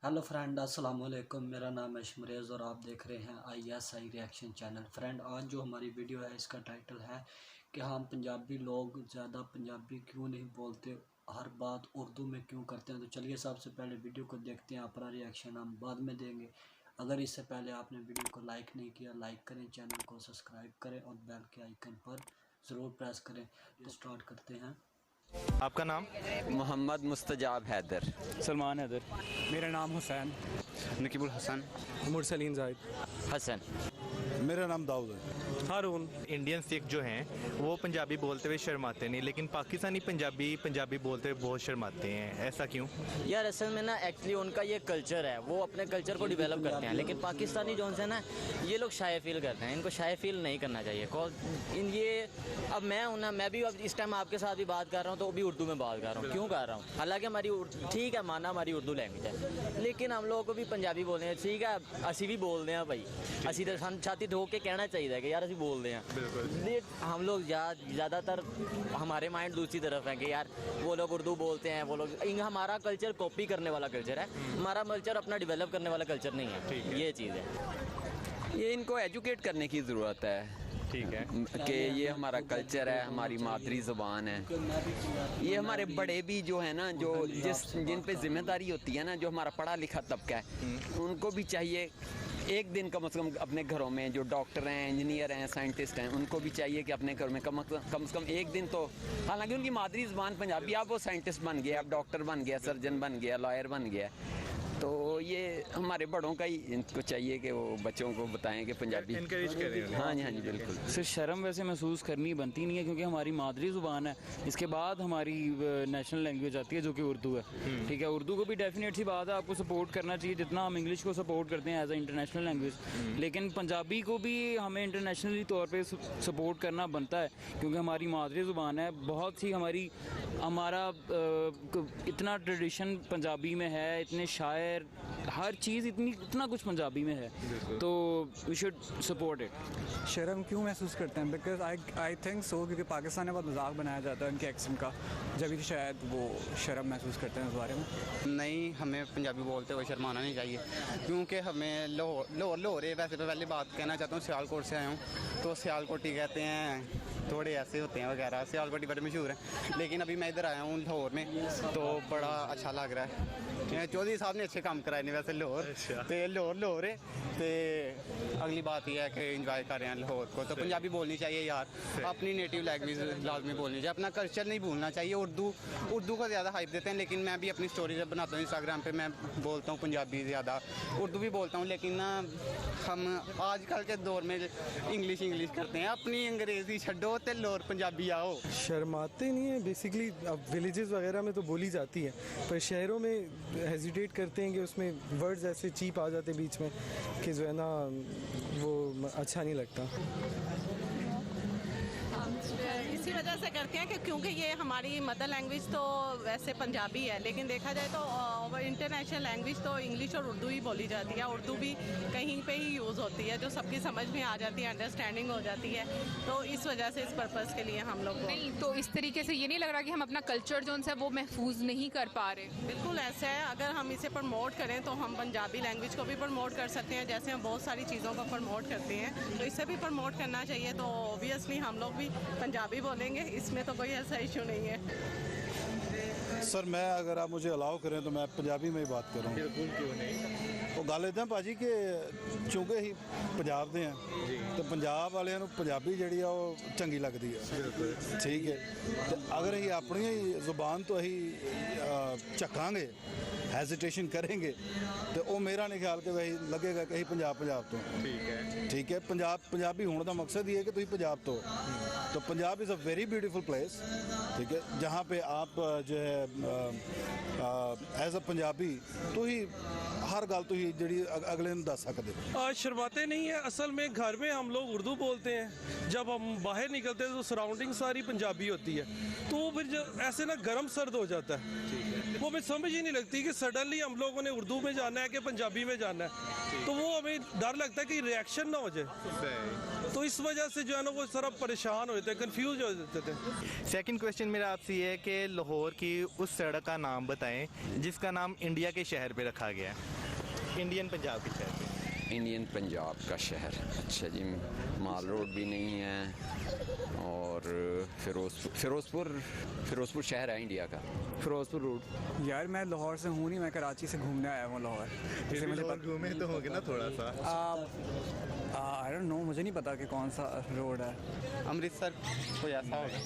Hello friend, अस्सलाम वालेकुम। मेरा नाम है शमरेज़ और आप देख रहे हैं ISI रिएक्शन चैनल। फ्रेंड, आज जो हमारी वीडियो है इसका टाइटल है कि हम पंजाबी लोग ज़्यादा पंजाबी क्यों नहीं बोलते, हर बात उर्दू में क्यों करते हैं। तो चलिए सबसे पहले वीडियो को देखते हैं, अपना रिएक्शन हम बाद में देंगे। अगर इससे पहले आपने वीडियो को लाइक नहीं किया, लाइक करें, चैनल को सब्सक्राइब करें और बेल के आइकन पर ज़रूर प्रेस करें। तो स्टार्ट करते हैं। आपका नाम? मोहम्मद मुस्तजाब हैदर। सलमान हैदर। मेरा नाम हुसैन। नकीबुल हसन। मुरसलीन जाहिद। हसन। मेरा नाम दाऊद है। हारून। इंडियन सिख जो हैं वो पंजाबी बोलते हुए शर्माते नहीं, लेकिन पाकिस्तानी पंजाबी बोलते हुए बहुत शर्माते हैं, ऐसा क्यों? यार असल में ना एक्चुअली उनका ये कल्चर है, वो अपने कल्चर को डेवलप करते हैं, लेकिन पाकिस्तानी जो है ना ये लोग शाय फील करते हैं। इनको शाय फील नहीं करना चाहिए। अब मैं हूँ ना, मैं भी अब इस टाइम आपके साथ भी बात कर रहा हूँ तो भी उर्दू में बात कर रहा हूँ। क्यों कर रहा हूँ? हालांकि हमारी ठीक है, माना हमारी उर्दू लैंग्वेज है, लेकिन हम लोगों को भी पंजाबी बोलने हैं। ठीक है, असी भी बोलते हैं भाई, असी तो हम छाती ठोक के कहना चाहिए कि यार असी बोलते हैं। बिल्कुल। हम लोग ज़्यादातर हमारे माइंड दूसरी तरफ है कि यार वो लोग उर्दू बोलते हैं, वो लोग हमारा कल्चर कॉपी करने वाला कल्चर है, हमारा कल्चर अपना डेवलप करने वाला कल्चर नहीं है। ये चीज़ है, ये इनको एजुकेट करने की ज़रूरत है। ठीक है कि ये हमारा कल्चर है, हमारी मादरी ज़ुबान है। ये हमारे बड़े भी जो है ना, जो जिन पे जिम्मेदारी होती है ना, जो हमारा पढ़ा लिखा तबका है, उनको भी चाहिए एक दिन कम से कम अपने घरों में, जो डॉक्टर हैं, इंजीनियर हैं, साइंटिस्ट हैं, उनको भी चाहिए कि अपने घर में कम से कम एक दिन तो, हालांकि उनकी मादरी ज़ुबान पंजाबी, अब वो साइंटिस्ट बन गया, अब डॉक्टर बन गया, सर्जन बन गया, लॉयर बन गया। तो ये हमारे बड़ों का ही इनको चाहिए कि वो बच्चों को बताएं कि पंजाबी इनकरेज करें। हाँ जी बिल्कुल। सिर्फ शर्म वैसे महसूस करनी बनती नहीं है, क्योंकि हमारी मादरी ज़ुबान है। इसके बाद हमारी नेशनल लैंग्वेज आती है जो कि उर्दू है। ठीक है, उर्दू को भी डेफिनेट सी बात है, आपको सपोर्ट करना चाहिए जितना हम इंग्लिश को सपोर्ट करते हैं एज ए इंटरनेशनल लैंग्वेज, लेकिन पंजाबी को भी हमें इंटरनेशनली तौर पर सपोर्ट करना बनता है, क्योंकि हमारी मादरी ज़ुबान है। बहुत सी हमारा इतना ट्रेडिशन पंजाबी में है, इतने शायर, हर चीज़ इतना कुछ पंजाबी में है, तो वी शुड सपोर्ट इट। शर्म क्यों महसूस करते हैं? बिकॉज आई थिंक सो, क्योंकि पाकिस्तान में बहुत मजाक बनाया जाता है उनके एक्सेंट का, जब भी शायद वो शर्म महसूस करते हैं इस बारे में। नहीं, हमें पंजाबी बोलते हुए शर्माना नहीं चाहिए, क्योंकि हमें लाहौर वैसे तो पहले बात कहना चाहता हूँ, सियालकोट से आया हूँ, तो सियालकोटी कहते हैं, थोड़े ऐसे होते हैं वगैरह, सियालकोटी बड़े मशहूर हैं। लेकिन अभी मैं इधर आया हूँ लाहौर में, तो बड़ा अच्छा लग रहा है। चौधरी साहब ने अच्छे काम कराए नहीं वैसे लाहौर, तो लाहौर है। तो अगली बात यह है कि इंजॉय कर रहे हैं लाहौर को, तो पंजाबी बोलनी चाहिए यार, अपनी नेटिव लैंग्वेज लाजमी बोलनी चाहिए, अपना कल्चर नहीं भूलना चाहिए। उर्दू को ज़्यादा हाइप देते हैं, लेकिन मैं भी अपनी स्टोरी जब बनाता हूँ इंस्टाग्राम पे, मैं बोलता हूँ पंजाबी ज़्यादा, उर्दू भी बोलता हूँ, लेकिन ना हम आजकल के दौर में इंग्लिश करते हैं। अपनी अंग्रेज़ी छड्डो तो लाहौर पंजाबी आओ। शर्माते नहीं है बेसिकली, अब विलेजेस वगैरह में तो बोली जाती है, पर शहरों में हेजिटेट करते हैं कि उसमें वर्ड्स ऐसे चीप आ जाते बीच में कि जो है ना वो अच्छा नहीं लगता। इसी वजह से करते हैं कि क्योंकि ये हमारी मदर लैंग्वेज तो वैसे पंजाबी है, लेकिन देखा जाए तो इंटरनेशनल लैंग्वेज तो इंग्लिश और उर्दू ही बोली जाती है। उर्दू भी कहीं पे ही यूज़ होती है, जो सबकी समझ में आ जाती है, अंडरस्टैंडिंग हो जाती है। तो इस वजह से, इस पर्पज़ के लिए हम लोग नहीं, तो इस तरीके से ये नहीं लग रहा कि हम अपना कल्चर जो है वो महफूज नहीं कर पा रहे? बिल्कुल ऐसा है, अगर हम इसे प्रमोट करें तो हम पंजाबी लैंग्वेज को भी प्रमोट कर सकते हैं, जैसे हम बहुत सारी चीज़ों को प्रमोट करते हैं, तो इसे भी प्रमोट करना चाहिए। तो ऑब्वियसली हम लोग भी पंजाबी बोलेंगे, इसमें तो कोई ऐसा इशू नहीं है। सर मैं, अगर आप मुझे अलाउ करें तो मैं पंजाबी में ही बात करूँ। बिल्कुल, क्यों नहीं। वो गल इदां भाजी कि चूँकि ही पंजाब दे हैं तो पंजाब वालियां नूं पंजाबी जिहड़ी आ वो चंगी लगदी है। ठीक है, तो अगर असीं अपनी ही ज़ुबान तो असीं झक्कांगे, हेजिटेशन करेंगे, तो वो मेरा नहीं ख्याल कि वही लगेगा कि पंजाब तो। ठीक है, पंजाबी होने का मकसद ये है कि तुम पंजाब तो Punjab is a very beautiful place. ठीक है, जहाँ पे आप जो है एज अ पंजाबी तो ही हर गल तो ही जी अगले ने दस सकते। शर्माते नहीं है, असल में घर में हम लोग उर्दू बोलते हैं, जब हम बाहर निकलते हैं तो सराउंडिंग सारी पंजाबी होती है, तो फिर जो ऐसे ना गर्म सर्द हो जाता है। वो हमें समझ ही नहीं लगती कि सडनली हम लोगों ने उर्दू में जाना है कि पंजाबी में जाना है, तो वो हमें डर लगता है कि रिएक्शन ना हो जाए, तो इस वजह से जो है ना वो सारा परेशान हो जाते हैं, कंफ्यूज हो जाते थे। सेकंड क्वेश्चन मेरा आपसे ये है कि लाहौर की उस सड़क का नाम बताएं जिसका नाम इंडिया के शहर पे रखा गया है, इंडियन पंजाब के शहर पे। इंडियन पंजाब का शहर, अच्छा जी, माल रोड भी नहीं है और फिरोजपुर शहर है इंडिया का, फिरोजपुर रोड। यार मैं लाहौर से हूँ नहीं, मैं कराची से घूमने आया हूँ लाहौर। जैसे मुझे घूमे तो होंगे ना थोड़ा सा। आई डोंट नो, मुझे नहीं पता कि कौन सा रोड है। अमृतसर कोई ऐसा होगा।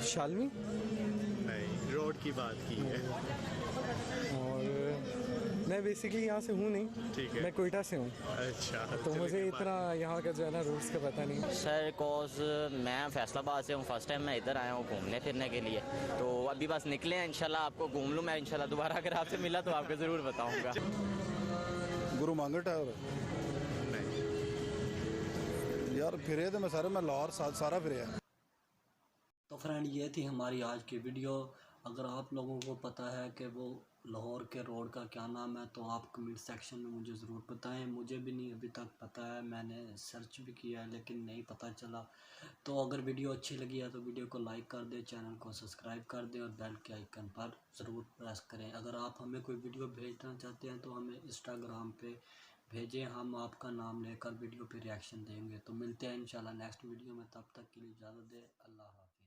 शालमी नहीं, रोड की बात की है। और मैं बेसिकली यहाँ से हूँ नहीं, ठीक है, मैं कोयटा से हूँ। अच्छा, तो मुझे इतना यहाँ का जो है ना रूट्स का पता नहीं। सर कॉज मैं फैसलाबाद से हूँ, फर्स्ट टाइम मैं इधर आया हूँ घूमने फिरने के लिए, तो अभी बस निकले हैं, इंशाल्लाह आपको घूम लूँ मैं इंशाल्लाह। दोबारा अगर आपसे मिला तो आपको ज़रूर बताऊँगा। गुरु मांगट है और यार फिरे तो मैं लाहौर सारा फिरे। तो फ्रेंड ये थी हमारी आज की वीडियो। अगर आप लोगों को पता है कि वो लाहौर के रोड का क्या नाम है तो आप कमेंट सेक्शन में मुझे ज़रूर बताएं। मुझे भी नहीं अभी तक पता है, मैंने सर्च भी किया है लेकिन नहीं पता चला। तो अगर वीडियो अच्छी लगी है तो वीडियो को लाइक कर दें, चैनल को सब्सक्राइब कर दें और बेल के आइकन पर ज़रूर प्रेस करें। अगर आप हमें कोई वीडियो भेजना चाहते हैं तो हमें इंस्टाग्राम पे भेजें, हम आपका नाम लेकर वीडियो पे रिएक्शन देंगे। तो मिलते हैं इंशाल्लाह नेक्स्ट वीडियो में, तब तक के लिए इजाज़त दें। अल्लाह हाफ़िज़।